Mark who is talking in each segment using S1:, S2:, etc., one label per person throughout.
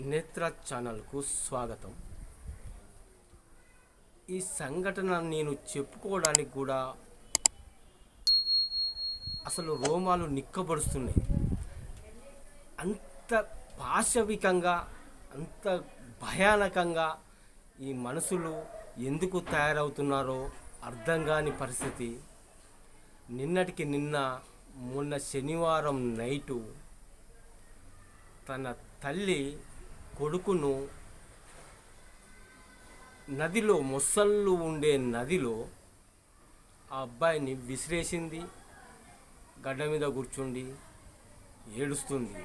S1: నేత్ర ఛానల్కు స్వాగతం. ఈ సంఘటన నేను చెప్పుకోవడానికి కూడా అసలు రోమాలు నిక్కబడుస్తున్నాయి. అంత పాశవికంగా, అంత భయానకంగా ఈ మనుషులు ఎందుకు తయారవుతున్నారో అర్థం కాని పరిస్థితి. నిన్నటికి నిన్న మొన్న శనివారం నైటు తన తల్లి కొడుకును నదిలో, మొసళ్ళు ఉండే నదిలో ఆ అబ్బాయిని విసిరేసింది. గడ్డ మీద కూర్చుండి ఏడుస్తుంది.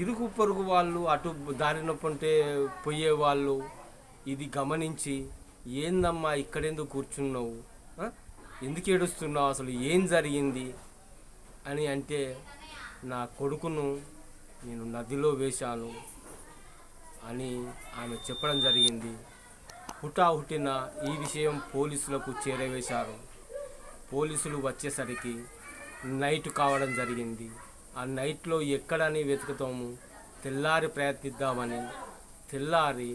S1: ఇరుగు పొరుగు వాళ్ళు, అటు దారిన పొంటే పోయేవాళ్ళు ఇది గమనించి, ఏందమ్మా ఇక్కడెందుకు కూర్చున్నావు, ఎందుకు ఏడుస్తున్నావు, అసలు ఏం జరిగింది అని అంటే, నా కొడుకును నేను నదిలో వేశాను అని ఆమె చెప్పడం జరిగింది. హుటాహుటిన ఈ విషయం పోలీసులకు చేరవేశారు. పోలీసులు వచ్చేసరికి నైట్ కావడం జరిగింది. ఆ నైట్లో ఎక్కడని వెతుకుతాము, తెల్లారి ప్రయత్నిద్దామని తెల్లారి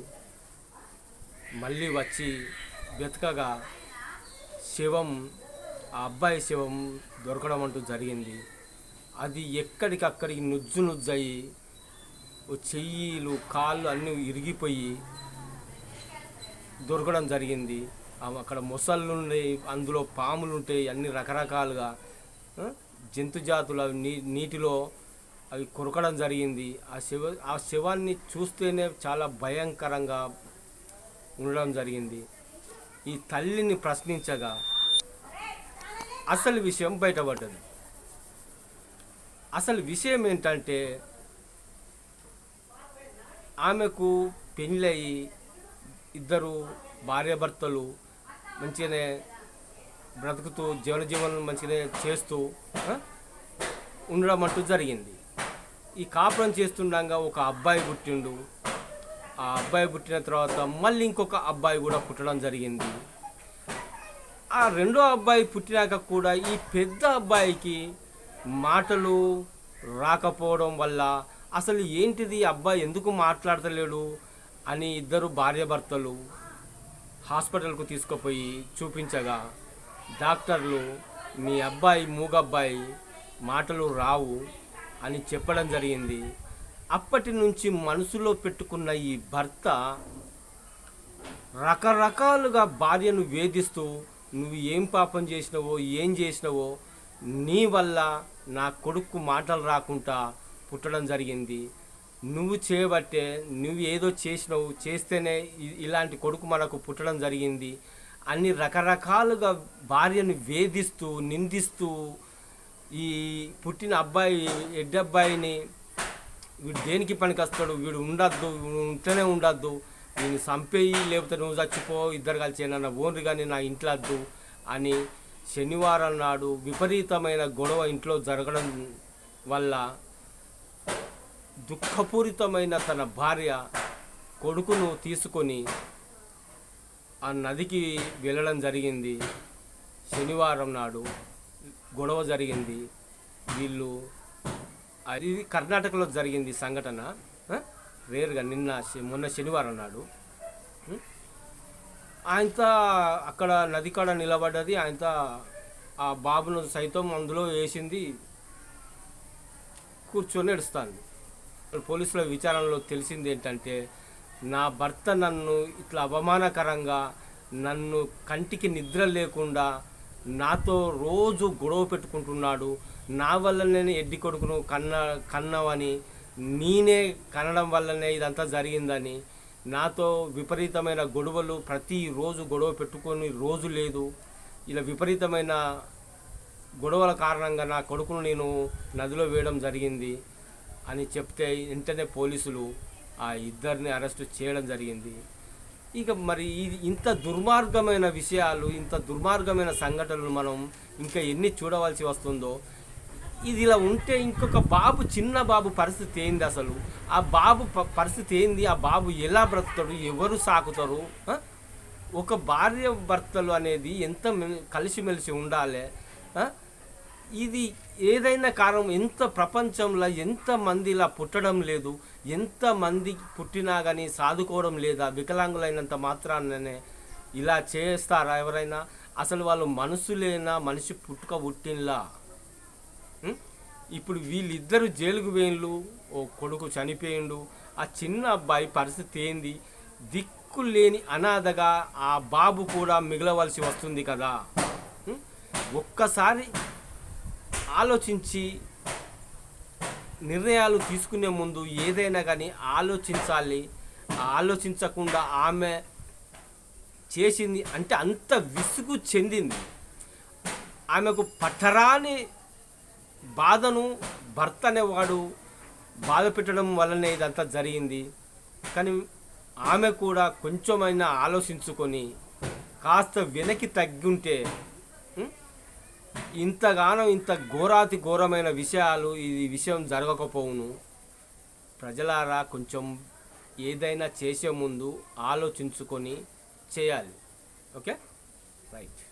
S1: మళ్ళీ వచ్చి వెతకగా శవం, ఆ అబ్బాయి శవం దొరకడం అంటూ జరిగింది. అది ఎక్కడికక్కడికి నుజ్జు నుజ్జయి, చెయ్యిలు కాళ్ళు అన్నీ ఇరిగిపోయి దొరకడం జరిగింది. అక్కడ మొసళ్ళు ఉన్నాయి, అందులో పాములు ఉంటాయి, అన్ని రకరకాలుగా జంతుజాతులు నీటిలో అవి కొరకడం జరిగింది. ఆ శవాన్ని చూస్తేనే చాలా భయంకరంగా ఉండడం జరిగింది. ఈ తల్లిని ప్రశ్నించగా అసలు విషయం బయటపడ్డది. అసలు విషయం ఏంటంటే, ఆమెకు పెళ్ళయి ఇద్దరు భార్యాభర్తలు మంచిగానే బ్రతుకుతూ జీవనం మంచిగానే చేస్తూ ఉండడం అంటూ జరిగింది. ఈ కాపురం చేస్తుండగా ఒక అబ్బాయి పుట్టిండు. ఆ అబ్బాయి పుట్టిన తర్వాత మళ్ళీ ఇంకొక అబ్బాయి కూడా పుట్టడం జరిగింది. ఆ రెండో అబ్బాయి పుట్టినాక కూడా ఈ పెద్ద అబ్బాయికి మాటలు రాకపోవడం వల్ల అసలు ఏంటిది, అబ్బాయి ఎందుకు మాట్లాడతలేడు అని ఇద్దరు భార్యాభర్తలు హాస్పిటల్కు తీసుకుపోయి చూపించగా డాక్టర్లు, మీ అబ్బాయి మూగబ్బాయి, మాటలు రావు అని చెప్పడం జరిగింది. అప్పటి నుంచి మనసులో పెట్టుకున్న ఈ భర్త రకరకాలుగా భార్యను వేధిస్తూ, నువ్వు ఏం పాపం చేసినావో, ఏం చేసినావో, నీ వల్ల నా కొడుకు మాటలు రాకుండా పుట్టడం జరిగింది, నువ్వు చేయబట్టే, నువ్వు ఏదో చేసినావు, చేస్తేనే ఇలాంటి కొడుకు మనకు పుట్టడం జరిగింది అన్ని రకరకాలుగా భార్యను వేధిస్తూ నిందిస్తూ, ఈ పుట్టిన అబ్బాయి, ఎడ్డబ్బాయిని, వీడు దేనికి పనికొస్తాడు, వీడు ఉండద్దు, ఉంటేనే ఉండద్దు, నేను చంపేయి, లేకపోతే నువ్వు చచ్చిపో, ఇద్దరు కలిసి నన్ను ఓన్రి కానీ నా ఇంట్లో వద్దు అని శనివారం నాడు విపరీతమైన గొడవ ఇంట్లో జరగడం వల్ల దుఃఖపూరితమైన తన భార్య కొడుకును తీసుకొని ఆ నదికి వెళ్ళడం జరిగింది. శనివారం నాడు గొడవ జరిగింది. వీళ్ళు, అది కర్ణాటకలో జరిగింది సంఘటన, రేరుగా మొన్న శనివారం నాడు. ఆయనతో అక్కడ నది కాడ నిలబడ్డది. ఆయనతో ఆ బాబును సైతం అందులో వేసింది, కూర్చొని ఏడుస్తాను. పోలీసుల విచారణలో తెలిసింది ఏంటంటే, నా భర్త నన్ను ఇట్లా అవమానకరంగా, నన్ను కంటికి నిద్ర లేకుండా నాతో రోజు గొడవ పెట్టుకుంటున్నాడు, నా వల్లనే ఎడ్డి కొడుకును కన్నవని, నేనే కనడం వల్లనే ఇదంతా జరిగిందని, నాతో విపరీతమైన గొడవలు, ప్రతిరోజు గొడవ పెట్టుకొని రోజు లేదు, ఇలా విపరీతమైన గొడవల కారణంగా నా కొడుకును నేను నదిలో వేయడం జరిగింది అని చెప్తే వెంటనే పోలీసులు ఆ ఇద్దరిని అరెస్ట్ చేయడం జరిగింది. ఇక మరి ఇంత దుర్మార్గమైన విషయాలు, ఇంత దుర్మార్గమైన సంఘటనలు మనం ఇంకా ఎన్ని చూడవలసి వస్తుందో. ఇది ఇలా ఉంటే ఇంకొక బాబు, చిన్న బాబు పరిస్థితి ఏంది, అసలు ఆ బాబు పరిస్థితి ఏంది, ఆ బాబు ఎలా బ్రతుకుతాడు, ఎవరు సాకుతారు? ఒక భార్య భర్తలు అనేది ఎంత కలిసిమెలిసి ఉండాలి. ఇది ఏదైనా కారణం, ఎంత ప్రపంచంలో ఎంతమంది ఇలా పుట్టడం లేదు, ఎంతమంది పుట్టినా కానీ సాదుకోవడం లేదా, వికలాంగులైనంత మాత్రాననే ఇలా చేస్తారా ఎవరైనా? అసలు వాళ్ళు మనుషులేనా, మనిషి పుట్టుక పుట్టినలా? ఉం? ఇప్పుడు వీళ్ళిద్దరు జైలుకు వేయండు, ఓ కొడుకు చనిపోయిండు, ఆ చిన్న అబ్బాయి పరిస్థితి ఏంది? దిక్కు లేని అనాథగా ఆ బాబు కూడా మిగలవలసి వస్తుంది కదా. ఉం? ఒక్కసారి ఆలోచించి నిర్ణయాలు తీసుకునే ముందు ఏదైనా కానీ ఆలోచించాలి. ఆలోచించకుండా ఆమె చేసింది అంటే అంత విసుగు చెందింది. ఆమెకు పట్టరాని బాధను భర్త అనేవాడు బాధ పెట్టడం వల్లనే ఇదంతా జరిగింది. కానీ ఆమె కూడా కొంచెమైనా ఆలోచించుకొని కాస్త వెనక్కి తగ్గుంటే ఇంతగానో ఇంత ఘోరాతి ఘోరమైన విషయాలు ఈ విషయం జరగకపోవును. ప్రజలారా కొంచెం ఏదైనా చేసే ముందు ఆలోచించుకొని చేయాలి. Okay, right.